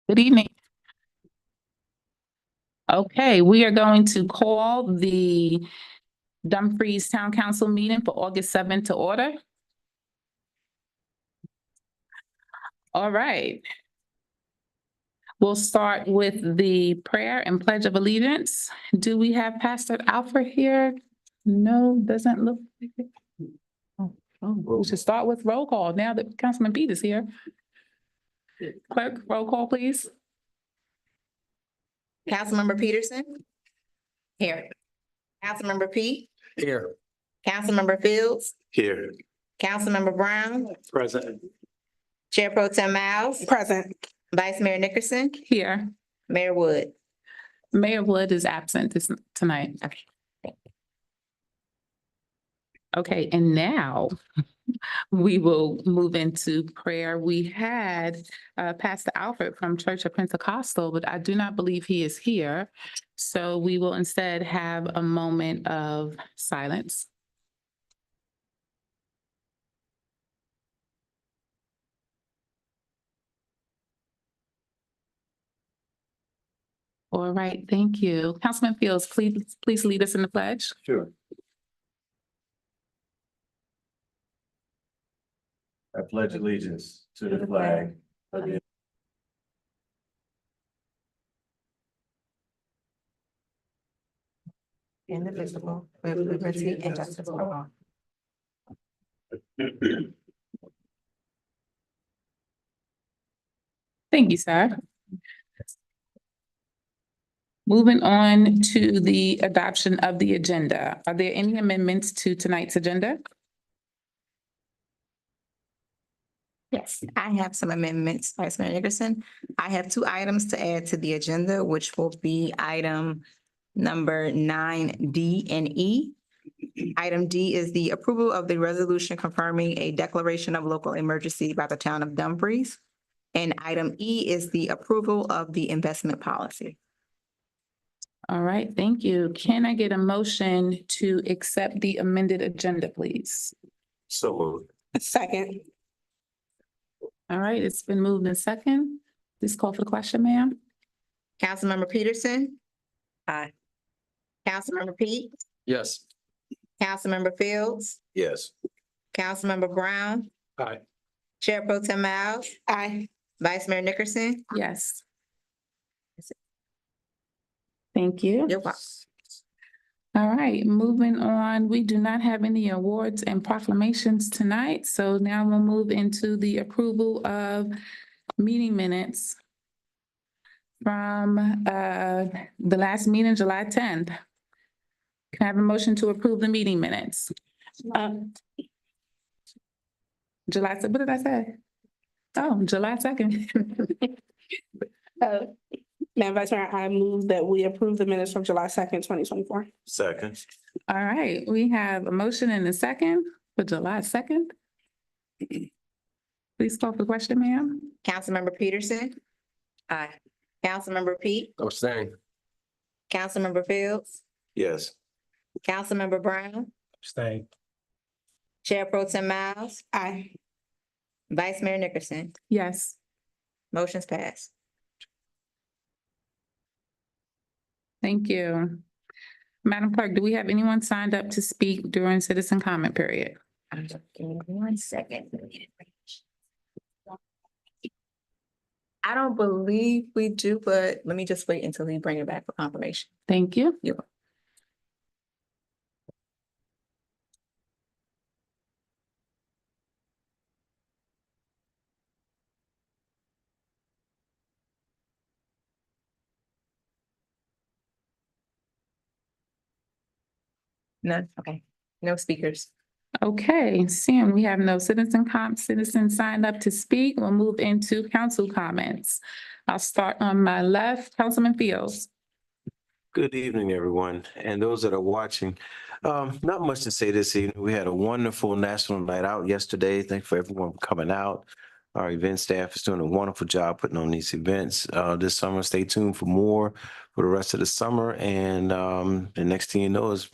Good evening. Okay, we are going to call the Dumfries Town Council meeting for August 7th to order. All right. We'll start with the prayer and pledge of allegiance. Do we have Pastor Alfred here? No, doesn't look like it. We should start with roll call now that Councilman Beat is here. Clerk, roll call, please. Councilmember Peterson. Here. Councilmember Pete. Here. Councilmember Fields. Here. Councilmember Brown. Present. Chair Pro Tem Miles. Present. Vice Mayor Nickerson. Here. Mayor Wood. Mayor Wood is absent tonight. Okay, and now we will move into prayer. We had Pastor Alfred from Church of Pentecostal, but I do not believe he is here. So we will instead have a moment of silence. All right, thank you. Councilman Fields, please lead us in the pledge. Sure. I pledge allegiance to the flag of the Indivisible, with liberty and justice for all. Thank you, sir. Moving on to the adoption of the agenda. Are there any amendments to tonight's agenda? Yes, I have some amendments, Vice Mayor Nickerson. I have two items to add to the agenda, which will be item number 9D and E. Item D is the approval of the resolution confirming a declaration of local emergency by the town of Dumfries. And item E is the approval of the investment policy. All right, thank you. Can I get a motion to accept the amended agenda, please? So moved. Second. All right, it's been moved in second. Please call for the question, ma'am. Councilmember Peterson. Aye. Councilmember Pete. Yes. Councilmember Fields. Yes. Councilmember Brown. Aye. Chair Pro Tem Miles. Aye. Vice Mayor Nickerson. Yes. Thank you. You're welcome. All right, moving on. We do not have any awards and proclamations tonight, so now we'll move into the approval of meeting minutes from the last meeting, July 10th. Can I have a motion to approve the meeting minutes? July, what did I say? Oh, July 2nd. Madam Vice Mayor, I move that we approve the minutes from July 2nd, 2024. Second. All right, we have a motion and a second for July 2nd. Please call for the question, ma'am. Councilmember Peterson. Aye. Councilmember Pete. Abstain. Councilmember Fields. Yes. Councilmember Brown. Abstain. Chair Pro Tem Miles. Aye. Vice Mayor Nickerson. Yes. Motion's passed. Thank you. Madam Clerk, do we have anyone signed up to speak during citizen comment period? Give me 1 second. I don't believe we do, but let me just wait until he bring it back for confirmation. Thank you. You're welcome. No, okay, no speakers. Okay, seeing we have no citizens signed up to speak, we'll move into council comments. I'll start on my left, Councilman Fields. Good evening, everyone, and those that are watching. Not much to say this evening. We had a wonderful National Night Out yesterday. Thank you for everyone for coming out. Our event staff is doing a wonderful job putting on these events this summer. Stay tuned for more for the rest of the summer, and the next thing you know is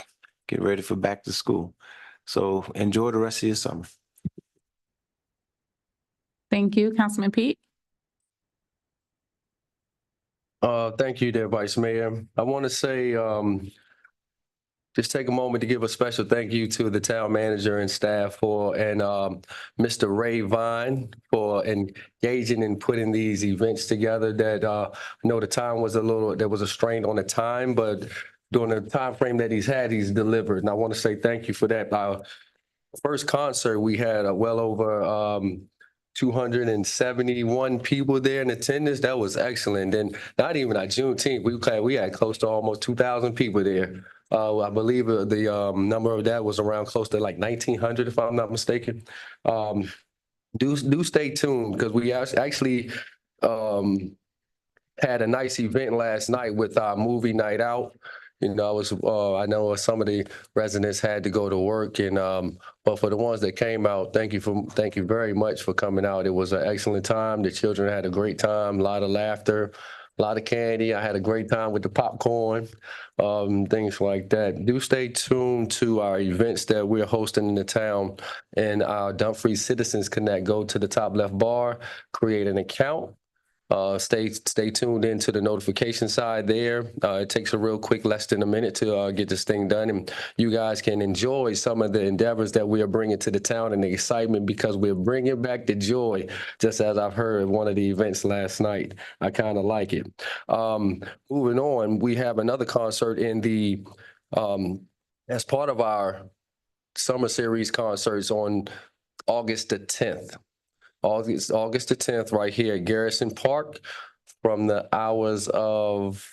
get ready for back to school. So enjoy the rest of your summer. Thank you, Councilman Pete. Thank you there, Vice Mayor. I want to say, just take a moment to give a special thank you to the town manager and staff and Mr. Ray Vine for engaging and putting these events together that, I know the time was there was a strain on the time, but during the time frame that he's had, he's delivered. And I want to say thank you for that. Our first concert, we had well over 271 people there in attendance. That was excellent. And not even at Juneteenth, we had close to almost 2,000 people there. I believe the number of that was around close to like 1,900, if I'm not mistaken. Do stay tuned because we actually had a nice event last night with our movie night out. You know, I know some of the residents had to go to work, and but for the ones that came out, thank you very much for coming out. It was an excellent time. The children had a great time, a lot of laughter, a lot of candy. I had a great time with the popcorn, things like that. Do stay tuned to our events that we're hosting in the town and our Dumfries Citizens Connect. Go to the top left bar, create an account. Stay tuned into the notification side there. It takes a real quick, less than a minute to get this thing done, and you guys can enjoy some of the endeavors that we are bringing to the town and the excitement because we're bringing back the joy. Just as I've heard at one of the events last night, I kind of like it. Moving on, we have another concert in the as part of our summer series concerts on August the 10th. August the 10th, right here at Garrison Park from the hours of,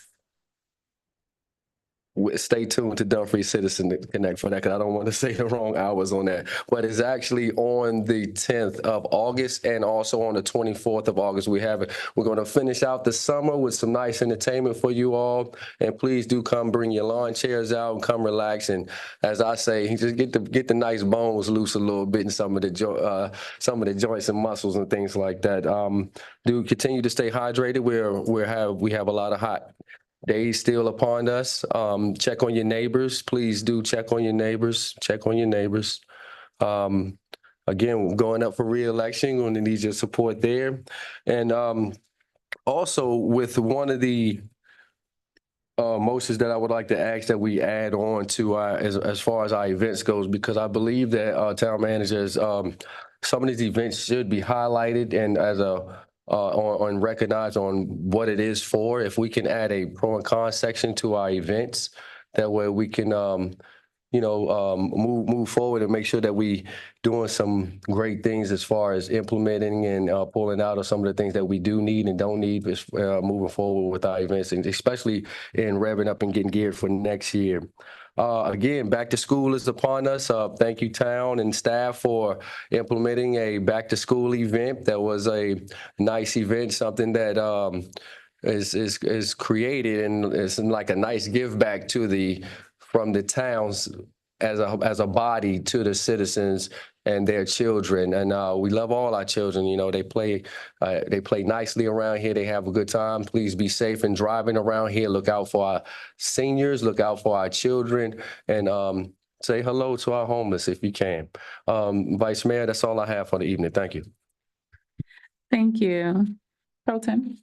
stay tuned to Dumfries Citizen Connect for that because I don't want to say the wrong hours on that. But it's actually on the 10th of August and also on the 24th of August. We're going to finish out the summer with some nice entertainment for you all. And please do come bring your lawn chairs out and come relax. And as I say, just get the nice bones loose a little bit in some of the joints and muscles and things like that. Do continue to stay hydrated. We have a lot of hot days still upon us. Check on your neighbors. Please do check on your neighbors. Check on your neighbors. Again, we're going up for re-election. Going to need your support there. And also with one of the motions that I would like to ask that we add on to as far as our events goes, because I believe that our town managers, some of these events should be highlighted and as on recognized on what it is for. If we can add a pro and con section to our events, that way we can, move forward and make sure that we doing some great things as far as implementing and pulling out of some of the things that we do need and don't need moving forward with our events, and especially in revving up and getting geared for next year. Again, back to school is upon us. Thank you, town and staff, for implementing a back to school event. That was a nice event, something that is created and it's like a nice give back from the towns as a body to the citizens and their children. And we love all our children. You know, they play nicely around here. They have a good time. Please be safe in driving around here. Look out for our seniors, look out for our children, and say hello to our homeless if you can. Vice Mayor, that's all I have for the evening. Thank you. Thank you. Pro Tem.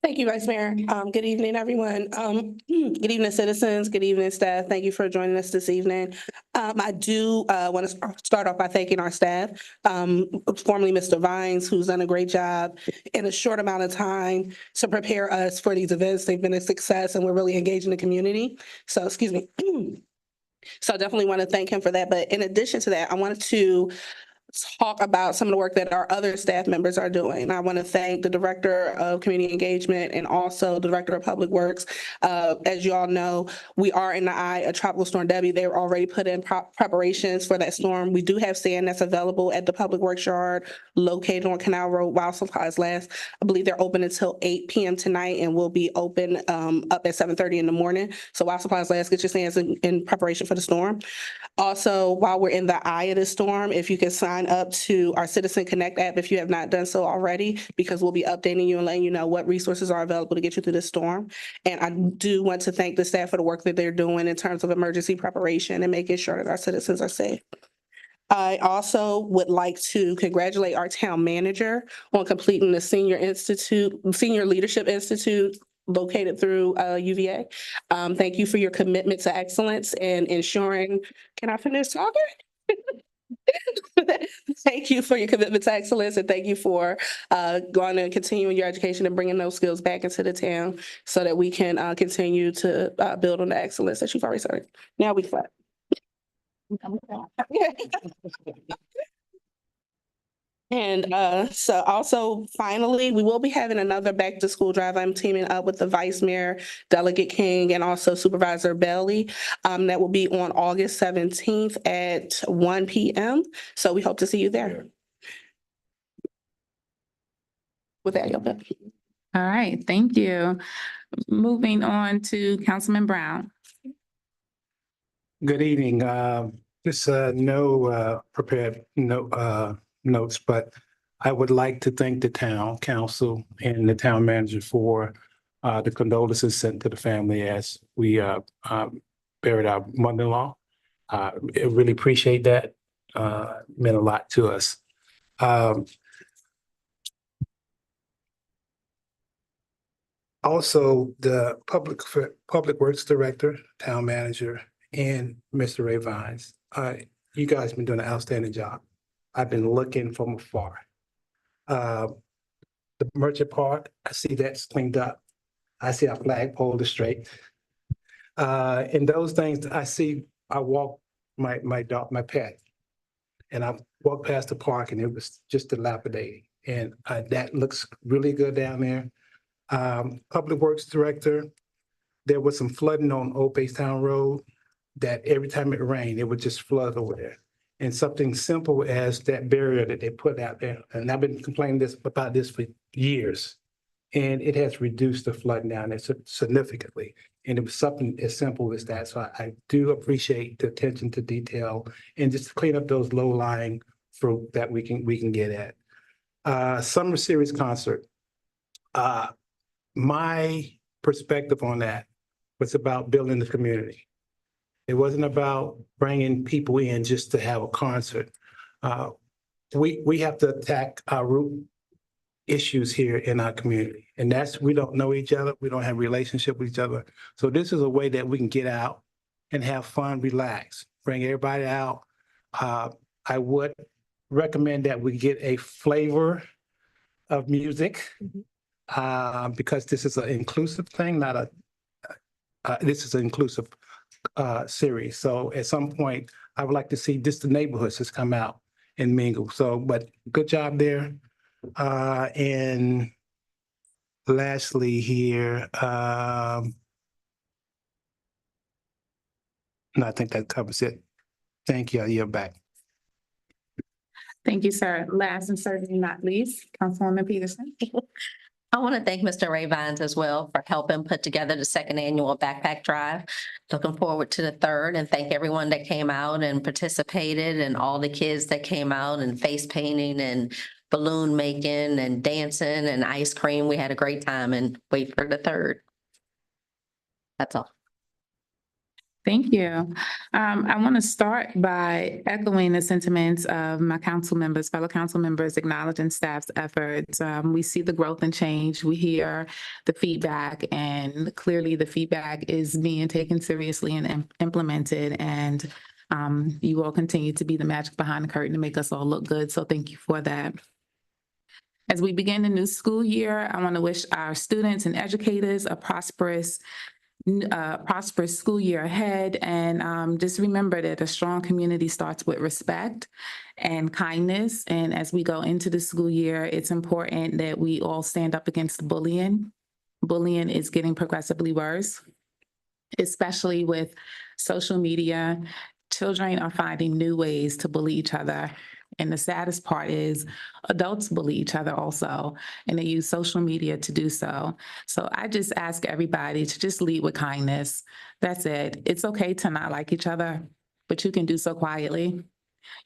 Thank you, Vice Mayor. Good evening, everyone. Good evening, citizens. Good evening, staff. Thank you for joining us this evening. I do want to start off by thanking our staff, formerly Mr. Vines, who's done a great job in a short amount of time to prepare us for these events. They've been a success and we're really engaging the community. So, excuse me. So I definitely want to thank him for that. But in addition to that, I wanted to talk about some of the work that our other staff members are doing. I want to thank the Director of Community Engagement and also the Director of Public Works. As you all know, we are in the eye of Tropical Storm Debbie. They've already put in preparations for that storm. We do have sand that's available at the Public Works Yard located on Canal Road while supplies last. I believe they're open until 8 p.m. tonight and will be open up at 7:30 in the morning. So while supplies last, get your sands in preparation for the storm. Also, while we're in the eye of the storm, if you can sign up to our Citizen Connect app if you have not done so already, because we'll be updating you and letting you know what resources are available to get you through this storm. And I do want to thank the staff for the work that they're doing in terms of emergency preparation and making sure that our citizens are safe. I also would like to congratulate our town manager on completing the Senior Leadership Institute located through UVA. Thank you for your commitment to excellence and ensuring, can I finish talking? Thank you for your commitment to excellence and thank you for going and continuing your education and bringing those skills back into the town so that we can continue to build on the excellence that you've already started. Now we clap. And so also finally, we will be having another back to school drive. I'm teaming up with the Vice Mayor, Delegate King, and also Supervisor Bailey. That will be on August 17th at 1 p.m. So we hope to see you there. With that, you'll be. All right, thank you. Moving on to Councilman Brown. Good evening. Just no prepared notes, but I would like to thank the town council and the town manager for the condolences sent to the family as we buried our mother-in-law. I really appreciate that. Meant a lot to us. Also, the public works director, town manager, and Mr. Ray Vines. You guys have been doing an outstanding job. I've been looking from afar. The Merchant Park, I see that's cleaned up. I see our flagpole is straight. And those things I see, I walk my dog, my pet, and I walked past the park and it was just dilapidated. And that looks really good down there. Public Works Director, there was some flooding on Old Baystown Road that every time it rained, it would just flood over there. And something simple as that barrier that they put out there, and I've been complaining about this for years, and it has reduced the flooding down there significantly. And it was something as simple as that. So I do appreciate the attention to detail and just to clean up those low-lying fruit that we can get at. Summer Series concert. My perspective on that was about building the community. It wasn't about bringing people in just to have a concert. We have to attack our root issues here in our community. And that's, we don't know each other. We don't have a relationship with each other. So this is a way that we can get out and have fun, relax, bring everybody out. I would recommend that we get a flavor of music because this is an inclusive thing, this is an inclusive series. So at some point, I would like to see just the neighborhoods just come out and mingle. So, but good job there. And lastly here, no, I think that covers it. Thank you. You're back. Thank you, sir. Last and certainly not least, Councilwoman Peterson. I want to thank Mr. Ray Vines as well for helping put together the second annual backpack drive. Looking forward to the third, and thank everyone that came out and participated and all the kids that came out and face painting and balloon making and dancing and ice cream. We had a great time and wait for the third. That's all. Thank you. I want to start by echoing the sentiments of my fellow council members, acknowledging staff's efforts. We see the growth and change. We hear the feedback, and clearly the feedback is being taken seriously and implemented. And you will continue to be the magic behind the curtain to make us all look good. So thank you for that. As we begin the new school year, I want to wish our students and educators a prosperous school year ahead. And just remember that a strong community starts with respect and kindness. And as we go into the school year, it's important that we all stand up against bullying. Bullying is getting progressively worse, especially with social media. Children are finding new ways to bully each other. And the saddest part is adults bully each other also, and they use social media to do so. So I just ask everybody to just lead with kindness. That's it. It's okay to not like each other, but you can do so quietly.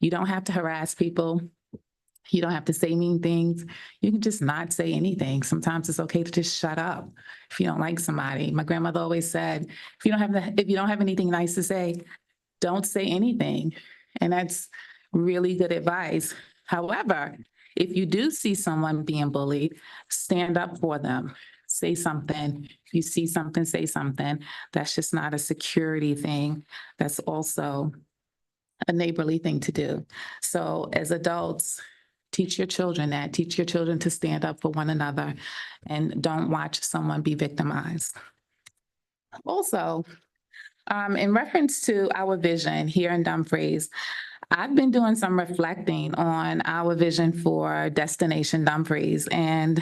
You don't have to harass people. You don't have to say mean things. You can just not say anything. Sometimes it's okay to just shut up if you don't like somebody. My grandmother always said, if you don't have anything nice to say, don't say anything. And that's really good advice. However, if you do see someone being bullied, stand up for them. Say something. If you see something, say something. That's just not a security thing. That's also a neighborly thing to do. So as adults, teach your children that. Teach your children to stand up for one another and don't watch someone be victimized. Also, in reference to our vision here in Dumfries, I've been doing some reflecting on our vision for Destination Dumfries, and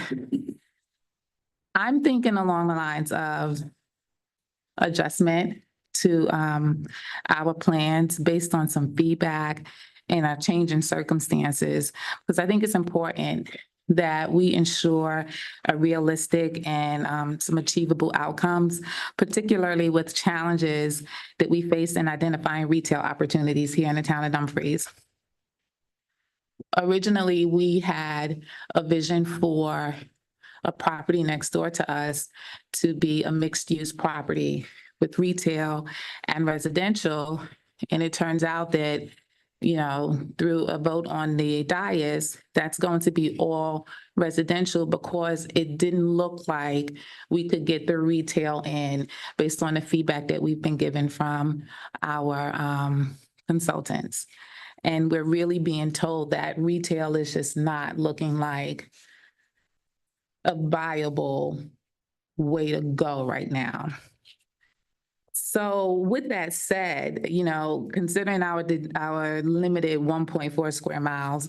I'm thinking along the lines of adjustment to our plans based on some feedback and a change in circumstances, because I think it's important that we ensure a realistic and some achievable outcomes, particularly with challenges that we face in identifying retail opportunities here in the town of Dumfries. Originally, we had a vision for a property next door to us to be a mixed-use property with retail and residential. And it turns out that, you know, through a vote on the dais, that's going to be all residential because it didn't look like we could get the retail in based on the feedback that we've been given from our consultants. And we're really being told that retail is just not looking like a viable way to go right now. So with that said, you know, considering our limited 1.4 square miles,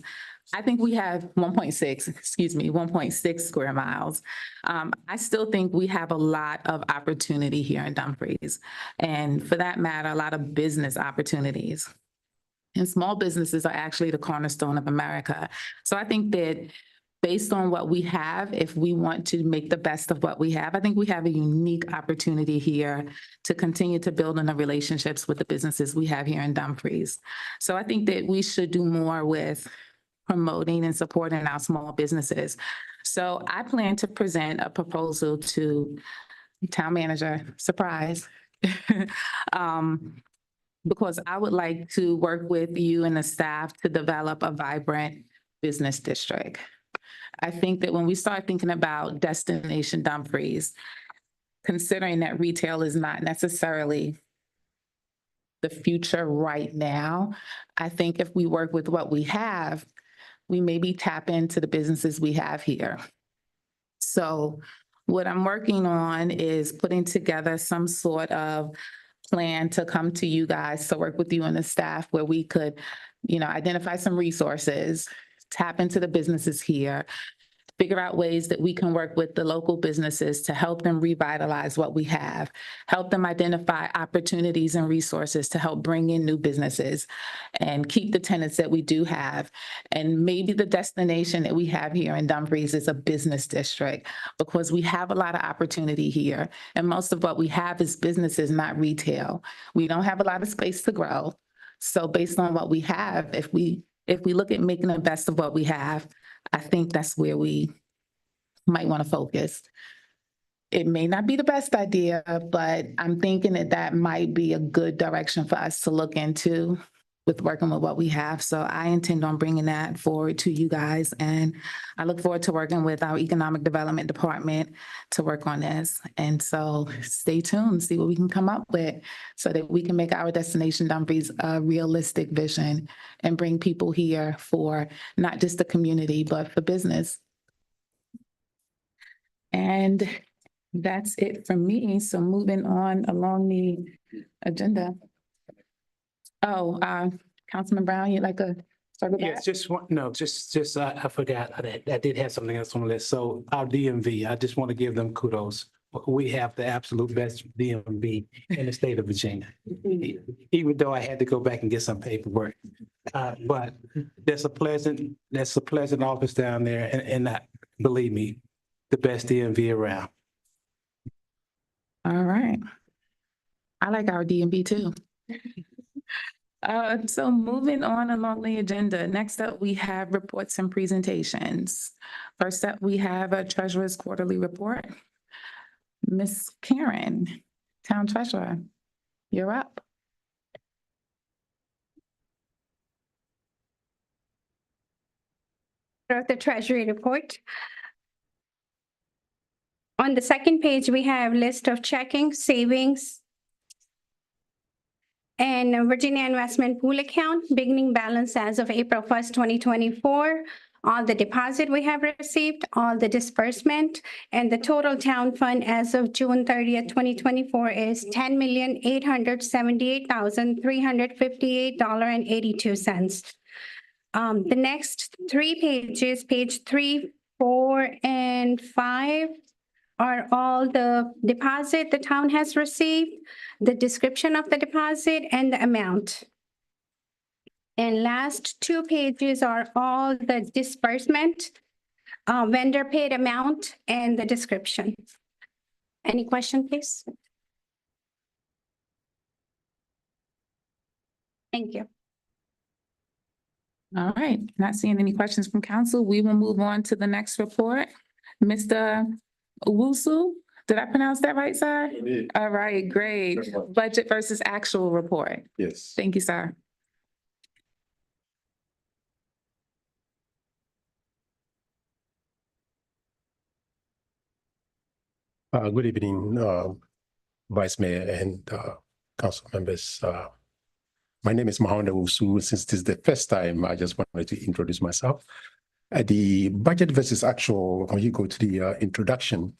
I think we have 1.6 square miles. I still think we have a lot of opportunity here in Dumfries. And for that matter, a lot of business opportunities. And small businesses are actually the cornerstone of America. So I think that based on what we have, if we want to make the best of what we have, I think we have a unique opportunity here to continue to build on the relationships with the businesses we have here in Dumfries. So I think that we should do more with promoting and supporting our small businesses. So I plan to present a proposal to town manager, surprise, because I would like to work with you and the staff to develop a vibrant business district. I think that when we start thinking about Destination Dumfries, considering that retail is not necessarily the future right now, I think if we work with what we have, we maybe tap into the businesses we have here. So what I'm working on is putting together some sort of plan to come to you guys to work with you and the staff where we could, you know, identify some resources, tap into the businesses here, figure out ways that we can work with the local businesses to help them revitalize what we have, help them identify opportunities and resources to help bring in new businesses and keep the tenants that we do have. And maybe the destination that we have here in Dumfries is a business district because we have a lot of opportunity here. And most of what we have is businesses, not retail. We don't have a lot of space to grow. So based on what we have, if we look at making the best of what we have, I think that's where we might want to focus. It may not be the best idea, but I'm thinking that that might be a good direction for us to look into with working with what we have. So I intend on bringing that forward to you guys. And I look forward to working with our Economic Development Department to work on this. And so stay tuned, see what we can come up with so that we can make our Destination Dumfries a realistic vision and bring people here for not just the community, but for business. And that's it from me. So moving on along the agenda. Oh, Councilman Brown, you'd like to circle back? Yes, just one, no, just, I forgot, I did have something else on the list. So our DMV, I just want to give them kudos. We have the absolute best DMV in the state of Virginia. Even though I had to go back and get some paperwork. But that's a pleasant office down there and believe me, the best DMV around. All right. I like our DMV too. So moving on along the agenda, next up, we have reports and presentations. First up, we have a treasurer's quarterly report. Ms. Karen, Town Treasurer, you're up. of the Treasury report. On the second page, we have list of checking, savings, and Virginia Investment Pool account, beginning balance as of April 1st, 2024. All the deposit we have received, all the disbursement, and the total town fund as of June 30th, 2024 is $10,878,358.82. The next three pages, page 3, 4, and 5, are all the deposit the town has received, the description of the deposit, and the amount. And last two pages are all the disbursement, vendor paid amount, and the description. Any question, please? Thank you. All right, not seeing any questions from council. We will move on to the next report. Mr. Owusu, did I pronounce that right, sir? All right, great. Budget versus actual report. Yes. Thank you, sir. Good evening, Vice Mayor and council members. My name is Mohammed Owusu. Since this is the first time, I just wanted to introduce myself. The budget versus actual, when you go to the introduction,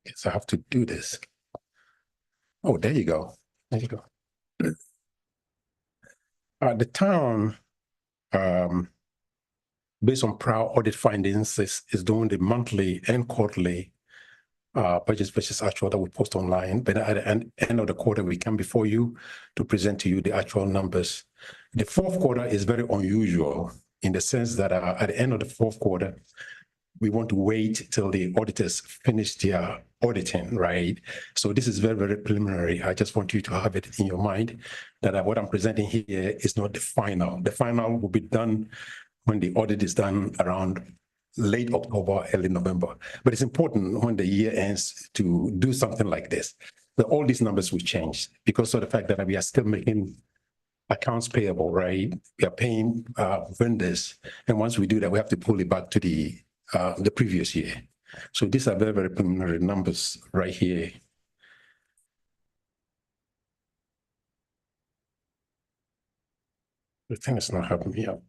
yes, I have to do this. Oh, there you go. There you go. The town, based on prior audit findings, is doing the monthly and quarterly budget versus actual that we post online. But at the end of the quarter, we come before you to present to you the actual numbers. The fourth quarter is very unusual in the sense that at the end of the fourth quarter, we want to wait till the auditors finish their auditing, right? So this is very, very preliminary. I just want you to have it in your mind that what I'm presenting here is not the final. The final will be done when the audit is done around late October, early November. But it's important when the year ends to do something like this. But all these numbers will change because of the fact that we are still making accounts payable, right? We are paying vendors. And once we do that, we have to pull it back to the previous year. So these are very, very preliminary numbers right here. The thing is not helping me out.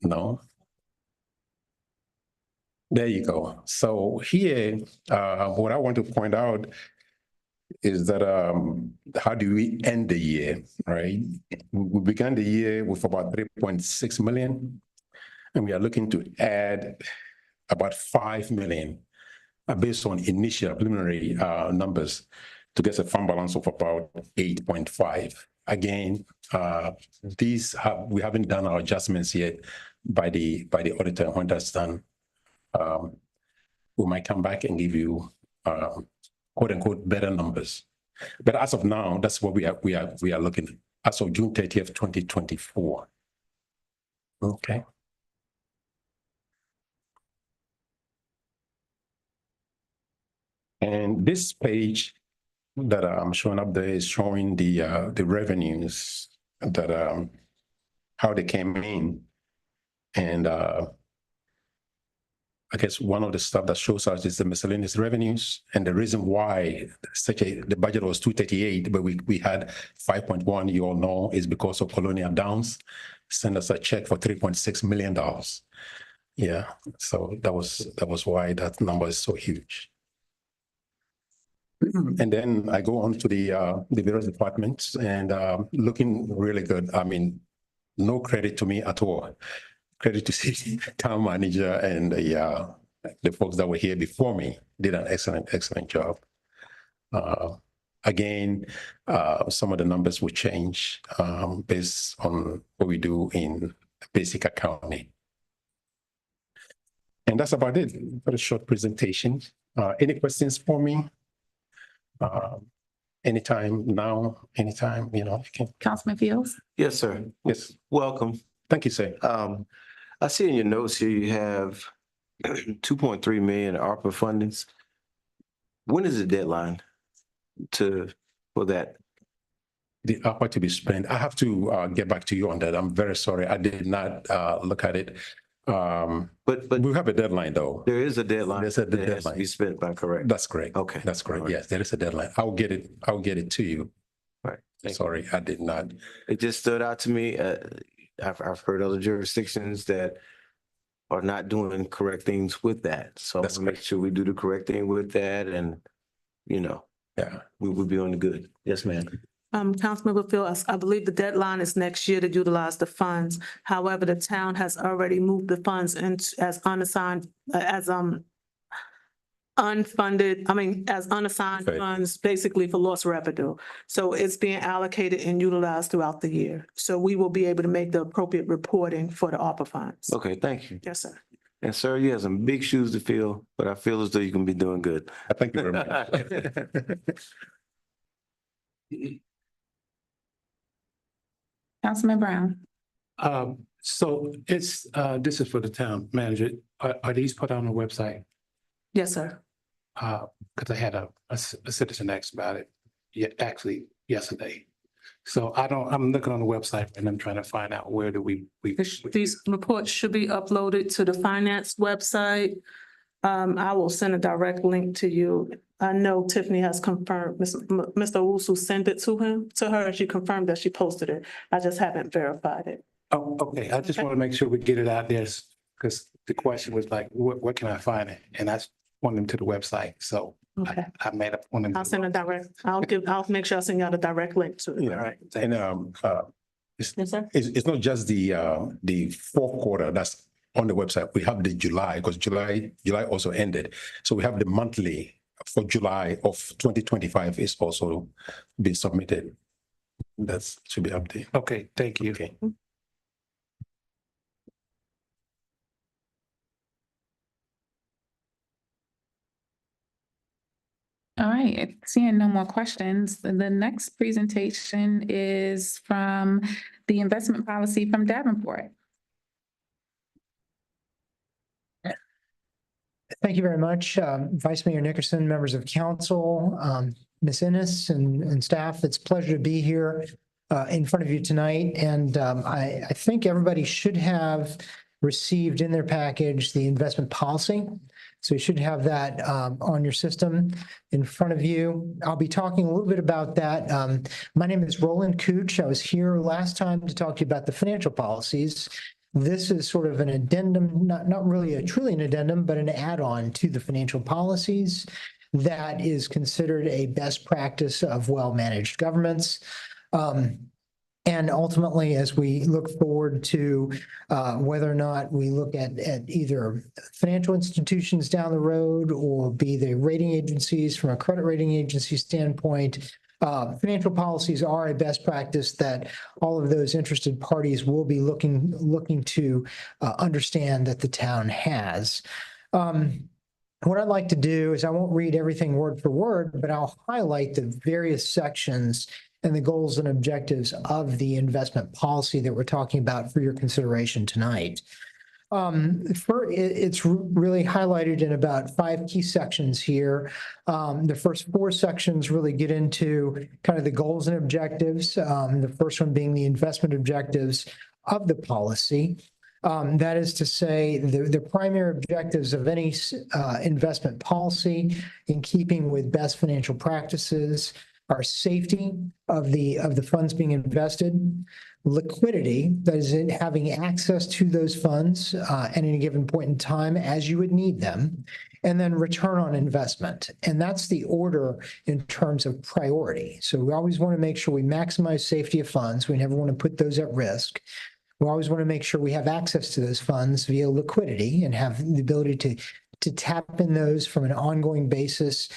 No. There you go. So here, what I want to point out is that how do we end the year, right? We began the year with about 3.6 million, and we are looking to add about 5 million based on initial preliminary numbers to get a fund balance of about 8.5. Again, we haven't done our adjustments yet by the auditor. When that's done, we might come back and give you quote unquote better numbers. But as of now, that's what we are looking at as of June 30th, 2024. Okay. And this page that I'm showing up there is showing the revenues that how they came in. And I guess one of the stuff that shows us is the miscellaneous revenues, and the reason why the budget was 238, but we had 5.1. You all know is because of Colonial Downs sent us a check for $3.6 million. Yeah, so that was why that number is so huge. And then I go on to the various departments and looking really good. I mean, no credit to me at all. Credit to city town manager and the folks that were here before me did an excellent job. Again, some of the numbers will change based on what we do in basic accounting. And that's about it. Very short presentation. Any questions for me? Anytime now, anytime, you can. Councilman Fields? Yes, sir. Yes. Welcome. Thank you, sir. I see in your notes here you have 2.3 million ARPA fundings. When is the deadline for that? The ARPA to be spent. I have to get back to you on that. I'm very sorry. I did not look at it. But we have a deadline though. there is a deadline. There's a that has to deadline. be spent by, correct? That's correct. Okay. That's correct. All right. Yes, there is a deadline. I'll get it to you. Right. Thank you. Sorry, I did not. It just stood out to me. I've heard other jurisdictions that are not doing correct things with that. So That's make correct. sure we do the correct thing with that and, Yeah. we will be on the good. Yes, ma'am. Councilmember Phil, I believe the deadline is next year to utilize the funds. However, the town has already moved the funds into as unassigned, as unassigned Okay. funds, basically for lost revenue. So it's being allocated and utilized throughout the year. So we will be able to make the appropriate reporting for the ARPA funds. Okay, thank you. Yes, sir. And sir, you have some big shoes to fill, but I feel as though you can be doing good. Thank you very much. Councilman Brown. So it's, this is for the town manager. Are these put on the website? Yes, sir. Because I had a citizen ask about it, actually yesterday. So I'm looking on the website and I'm trying to find out where do we. These reports should be uploaded to the finance website. I will send a direct link to you. I know Tiffany has confirmed, Mr. Owusu sent it to her, and she confirmed that she posted it. I just haven't verified it. Oh, okay. I just want to make sure we get it out there because the question was like, where can I find it? And I want them to the website. So Okay. I made up one of them. I'll send a direct, I'll make sure I send y'all the direct link to it. All right. And Yes, sir. it's not just the fourth quarter that's on the website. We have the July, because July also ended. So we have the monthly for July of 2025 is also been submitted. That should be updated. Okay, thank you. Okay. All right, seeing no more questions, the next presentation is from the investment policy from Davenport. Thank you very much, Vice Mayor Nickerson, members of council, Ms. Ennis and staff. It's a pleasure to be here in front of you tonight. And I think everybody should have received in their package the investment policy. So you should have that on your system in front of you. I'll be talking a little bit about that. My name is Roland Cooch. I was here last time to talk to you about the financial policies. This is sort of an addendum, not really truly an addendum, but an add-on to the financial policies that is considered a best practice of well-managed governments. And ultimately, as we look forward to whether or not we look at either financial institutions down the road or be the rating agencies from a credit rating agency standpoint, financial policies are a best practice that all of those interested parties will be looking to understand that the town has. What I'd like to do is I won't read everything word for word, but I'll highlight the various sections and the goals and objectives of the investment policy that we're talking about for your consideration tonight. It's really highlighted in about 5 key sections here. The first 4 sections really get into kind of the goals and objectives. The first one being the investment objectives of the policy. That is to say, the primary objectives of any investment policy in keeping with best financial practices are safety of the funds being invested, liquidity, that is in having access to those funds at any given point in time as you would need them, and then return on investment. And that's the order in terms of priority. So we always want to make sure we maximize safety of funds. We never want to put those at risk. We always want to make sure we have access to those funds via liquidity and have the ability to tap in those from an ongoing basis,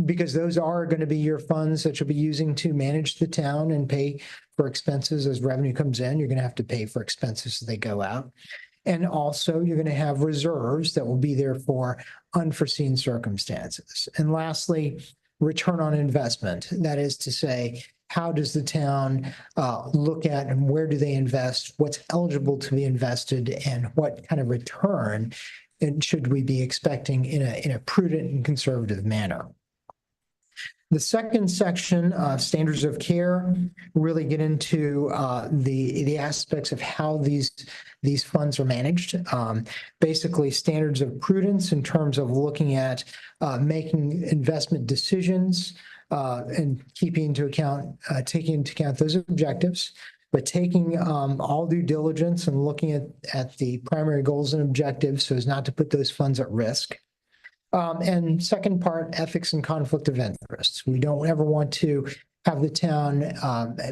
because those are going to be your funds that you'll be using to manage the town and pay for expenses as revenue comes in. You're going to have to pay for expenses as they go out. And also you're going to have reserves that will be there for unforeseen circumstances. And lastly, return on investment. That is to say, how does the town look at and where do they invest? What's eligible to be invested and what kind of return and should we be expecting in a prudent and conservative manner? The second section, standards of care, really get into the aspects of how these funds are managed. Basically, standards of prudence in terms of looking at making investment decisions and taking into account those objectives, but taking all due diligence and looking at the primary goals and objectives so as not to put those funds at risk. And second part, ethics and conflict of interest. We don't ever want to have the town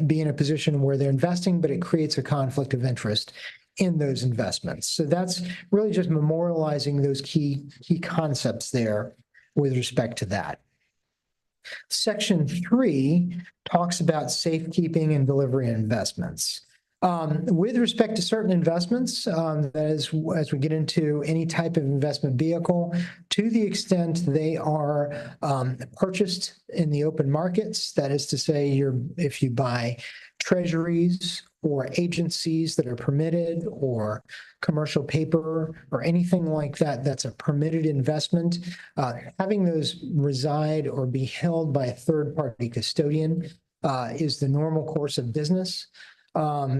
be in a position where they're investing, but it creates a conflict of interest in those investments. So that's really just memorializing those key concepts there with respect to that. Section 3 talks about safekeeping and delivery investments. With respect to certain investments, as we get into any type of investment vehicle, to the extent they are purchased in the open markets, that is to say, if you buy treasuries or agencies that are permitted or commercial paper or anything like that, that's a permitted investment, having those reside or be held by a third-party custodian is the normal course of business.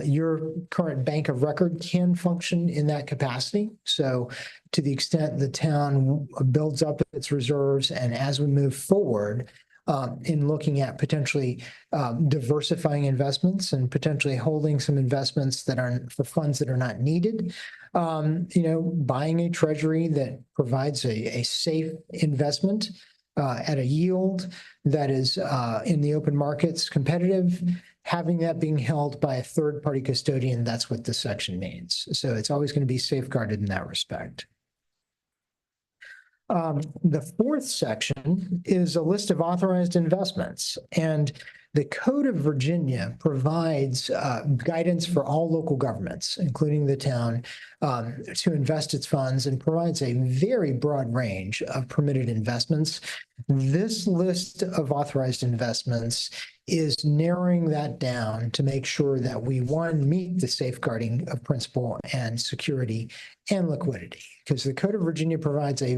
Your current bank of record can function in that capacity. So to the extent the town builds up its reserves, and as we move forward in looking at potentially diversifying investments and potentially holding some investments that are for funds that are not needed, buying a treasury that provides a safe investment at a yield that is in the open markets competitive, having that being held by a third-party custodian, that's what this section means. So it's always going to be safeguarded in that respect. The fourth section is a list of authorized investments, and the Code of Virginia provides guidance for all local governments, including the town, to invest its funds, and provides a very broad range of permitted investments. This list of authorized investments is narrowing that down to make sure that we, one, meet the safeguarding of principal and security and liquidity, because the Code of Virginia provides a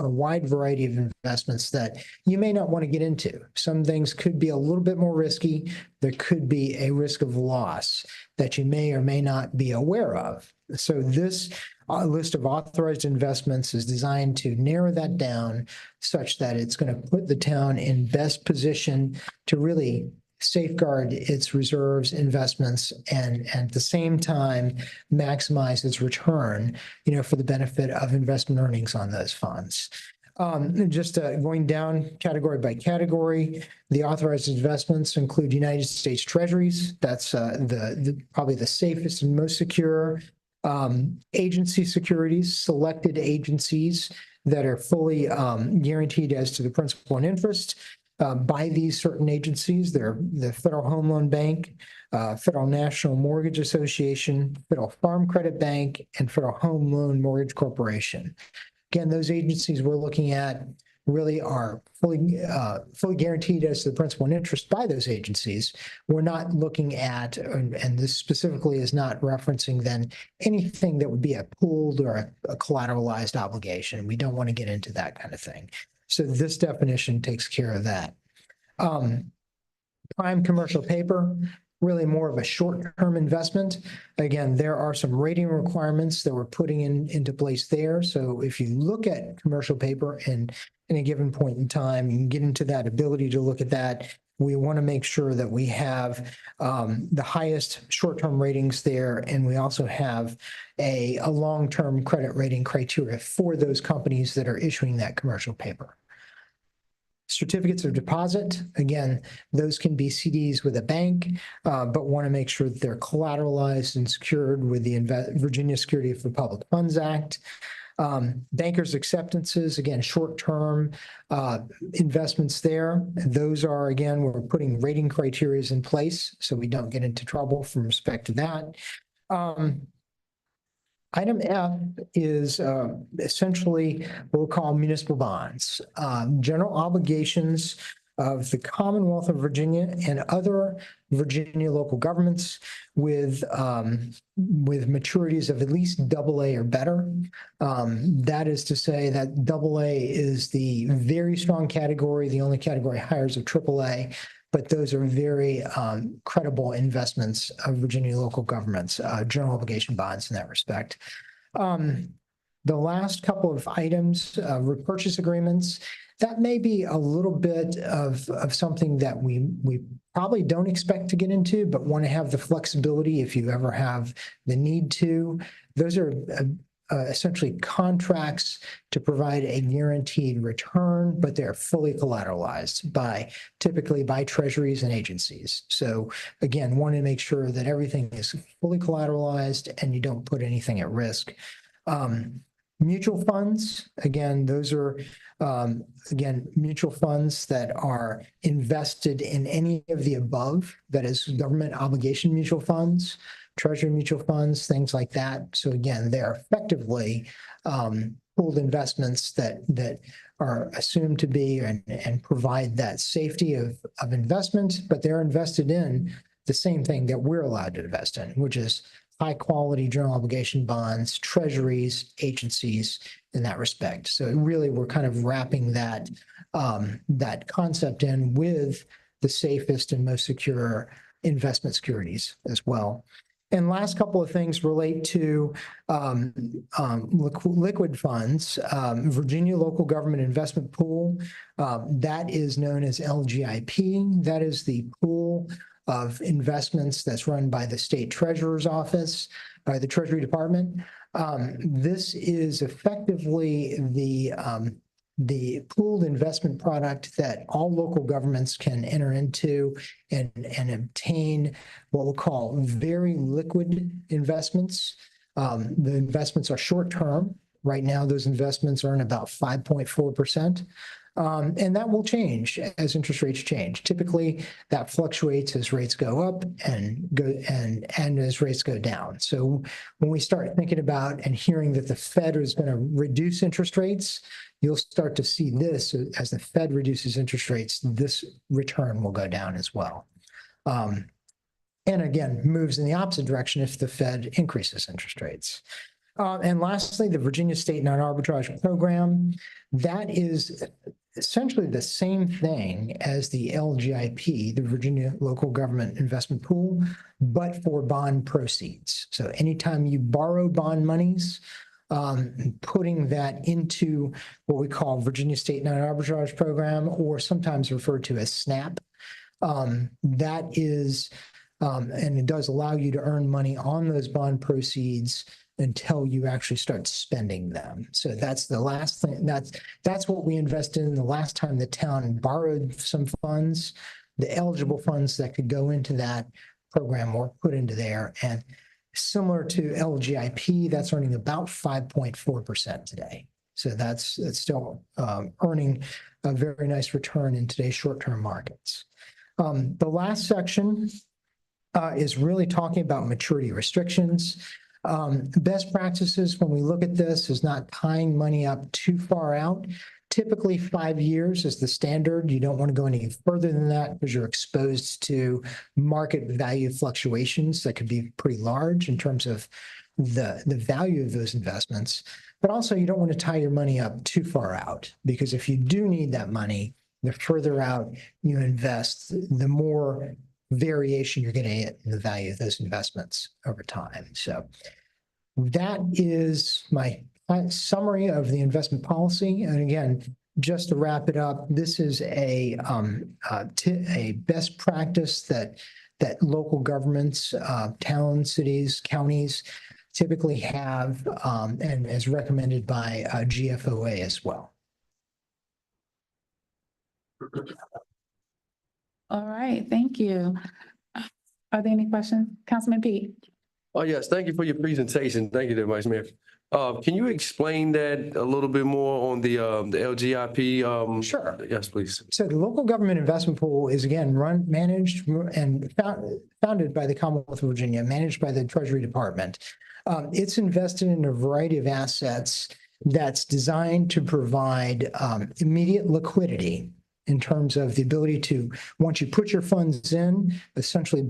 wide variety of investments that you may not want to get into. Some things could be a little bit more risky. There could be a risk of loss that you may or may not be aware of. So this list of authorized investments is designed to narrow that down such that it's going to put the town in best position to really safeguard its reserves, investments, and at the same time maximize its return, for the benefit of investment earnings on those funds. Just going down category by category, the authorized investments include United States Treasuries. That's probably the safest and most secure. Agency securities, selected agencies that are fully guaranteed as to the principal and interest by these certain agencies. They're the Federal Home Loan Bank, Federal National Mortgage Association, Federal Farm Credit Bank, and Federal Home Loan Mortgage Corporation. Again, those agencies we're looking at really are fully guaranteed as to the principal and interest by those agencies. We're not looking at, and this specifically is not referencing then anything that would be a pooled or a collateralized obligation. We don't want to get into that kind of thing. So this definition takes care of that. Prime commercial paper, really more of a short-term investment. Again, there are some rating requirements that we're putting into place there. So if you look at commercial paper and in a given point in time, you can get into that ability to look at that. We want to make sure that we have the highest short-term ratings there, and we also have a long-term credit rating criteria for those companies that are issuing that commercial paper. Certificates of deposit, again, those can be CDs with a bank, but want to make sure that they're collateralized and secured with the Virginia Security for Public Funds Act. Bankers acceptances, again, short-term investments there. Those are, again, we're putting rating criteria in place so we don't get into trouble from respect to that. Item F is essentially what we'll call municipal bonds. General obligations of the Commonwealth of Virginia and other Virginia local governments with maturities of at least AA or better. That is to say that AA is the very strong category, the only category higher is of AAA, but those are very credible investments of Virginia local governments, general obligation bonds in that respect. The last couple of items, repurchase agreements, that may be a little bit of something that we probably don't expect to get into, but want to have the flexibility if you ever have the need to. Those are essentially contracts to provide a guaranteed return, but they're fully collateralized typically by treasuries and agencies. So again, want to make sure that everything is fully collateralized and you don't put anything at risk. Mutual funds, again, those are, mutual funds that are invested in any of the above, that is government obligation mutual funds, treasury mutual funds, things like that. So again, they're effectively pooled investments that are assumed to be and provide that safety of investment, but they're invested in the same thing that we're allowed to invest in, which is high quality general obligation bonds, treasuries, agencies in that respect. So really, we're kind of wrapping that concept in with the safest and most secure investment securities as well. And last couple of things relate to liquid funds. Virginia Local Government Investment Pool, that is known as LGIP. That is the pool of investments that's run by the State Treasurer's Office, by the Treasury Department. This is effectively the pooled investment product that all local governments can enter into and obtain what we'll call very liquid investments. The investments are short-term. Right now, those investments earn about 5.4%. And that will change as interest rates change. Typically, that fluctuates as rates go up and as rates go down. So when we start thinking about and hearing that the Fed is going to reduce interest rates, you'll start to see this as the Fed reduces interest rates, this return will go down as well. And again, moves in the opposite direction if the Fed increases interest rates. And lastly, the Virginia State Non-Arbitrage Program, that is essentially the same thing as the LGIP, the Virginia Local Government Investment Pool, but for bond proceeds. So anytime you borrow bond monies, putting that into what we call Virginia State Non-Arbitrage Program, or sometimes referred to as SNAP, that is, and it does allow you to earn money on those bond proceeds until you actually start spending them. So that's the last thing. That's what we invested in the last time the town borrowed some funds. The eligible funds that could go into that program were put into there. And similar to LGIP, that's earning about 5.4% today. So that's still earning a very nice return in today's short-term markets. The last section is really talking about maturity restrictions. Best practices when we look at this is not tying money up too far out. Typically 5 years is the standard. You don't want to go any further than that because you're exposed to market value fluctuations that could be pretty large in terms of the value of those investments. But also you don't want to tie your money up too far out, because if you do need that money, the further out you invest, the more variation you're going to get in the value of those investments over time. So that is my summary of the investment policy. And again, just to wrap it up, this is a best practice that local governments, towns, cities, counties typically have, and is recommended by GFOA as well. All right, thank you. Are there any questions? Councilman Pete? Oh, yes, thank you for your presentation. Thank you, Vice Mayor. Can you explain that a little bit more on the LGIP? Sure. Yes, please. So the local government investment pool is again managed and founded by the Commonwealth of Virginia, managed by the Treasury Department. It's invested in a variety of assets that's designed to provide immediate liquidity in terms of the ability to, once you put your funds in, essentially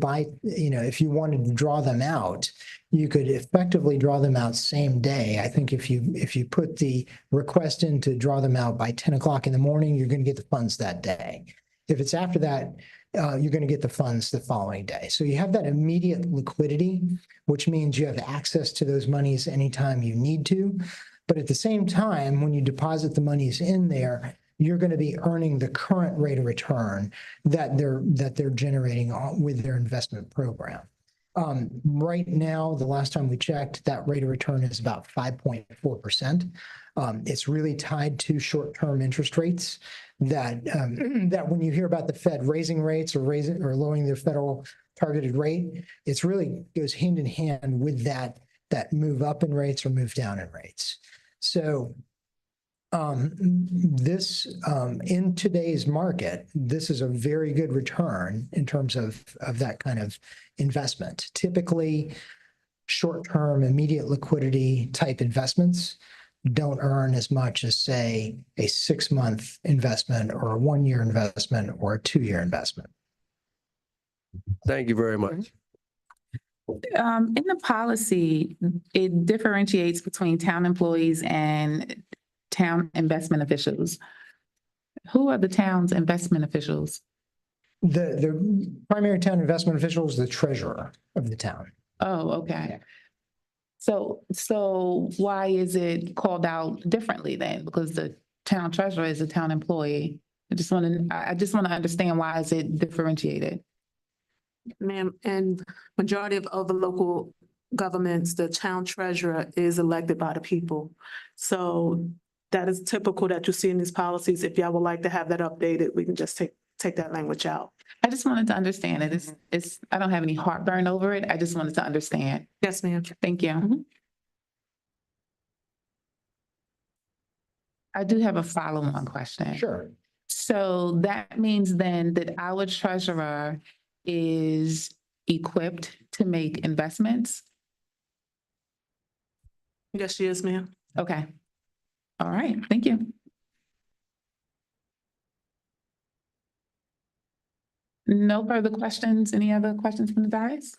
if you wanted to draw them out, you could effectively draw them out same day. I think if you put the request in to draw them out by 10 o'clock in the morning, you're going to get the funds that day. If it's after that, you're going to get the funds the following day. So you have that immediate liquidity, which means you have access to those monies anytime you need to. But at the same time, when you deposit the monies in there, you're going to be earning the current rate of return that they're generating with their investment program. Right now, the last time we checked, that rate of return is about 5.4%. It's really tied to short-term interest rates that when you hear about the Fed raising rates or lowering their federal targeted rate, it's really goes hand in hand with that move up in rates or move down in rates. So in today's market, this is a very good return in terms of that kind of investment. Typically, short-term, immediate liquidity type investments don't earn as much as, say, a 6-month investment or a 1-year investment or a 2-year investment. Thank you very much. In the policy, it differentiates between town employees and town investment officials. Who are the town's investment officials? The primary town investment official is the treasurer of the town. Oh, okay. So why is it called out differently then? Because the town treasurer is a town employee. I just want to understand, why is it differentiated? Ma'am, and majority of other local governments, the town treasurer is elected by the people. So that is typical that you see in these policies. If y'all would like to have that updated, we can just take that language out. I just wanted to understand it. I don't have any heartburn over it. I just wanted to understand. Yes, ma'am. Thank you. I do have a follow-on question. Sure. So that means then that our treasurer is equipped to make investments? Yes, she is, ma'am. Okay. All right, thank you. No further questions? Any other questions from the dais?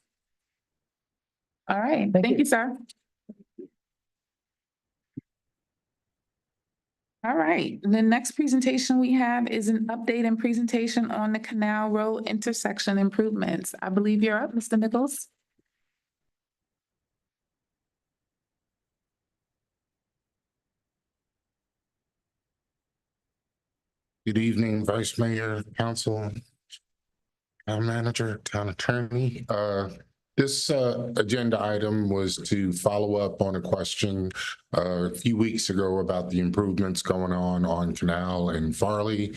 All right, thank you, sir. All right, the next presentation we have is an update and presentation on the Canal Road intersection improvements. I believe you're up, Mr. Nichols. Good evening, Vice Mayor, Council, Town Manager, Town Attorney. This agenda item was to follow up on a question a few weeks ago about the improvements going on Canal and Farley.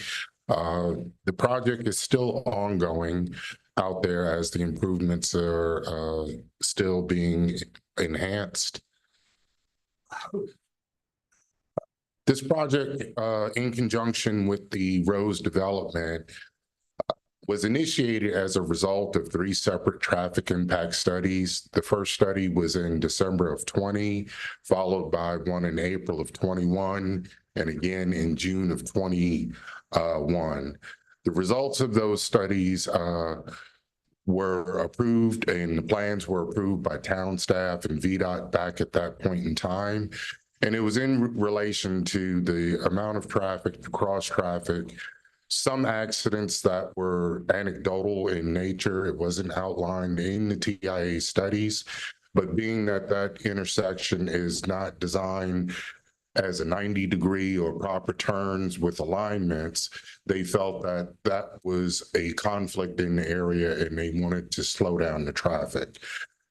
The project is still ongoing out there as the improvements are still being enhanced. This project, in conjunction with the Rose development, was initiated as a result of 3 separate traffic impact studies. The first study was in December of 20, followed by one in April of 21, and again in June of 21. The results of those studies were approved, and the plans were approved by town staff and VDOT back at that point in time. And it was in relation to the amount of traffic, the cross traffic, some accidents that were anecdotal in nature. It wasn't outlined in the TIA studies, but being that that intersection is not designed as a 90-degree or proper turns with alignments, they felt that that was a conflict in the area and they wanted to slow down the traffic.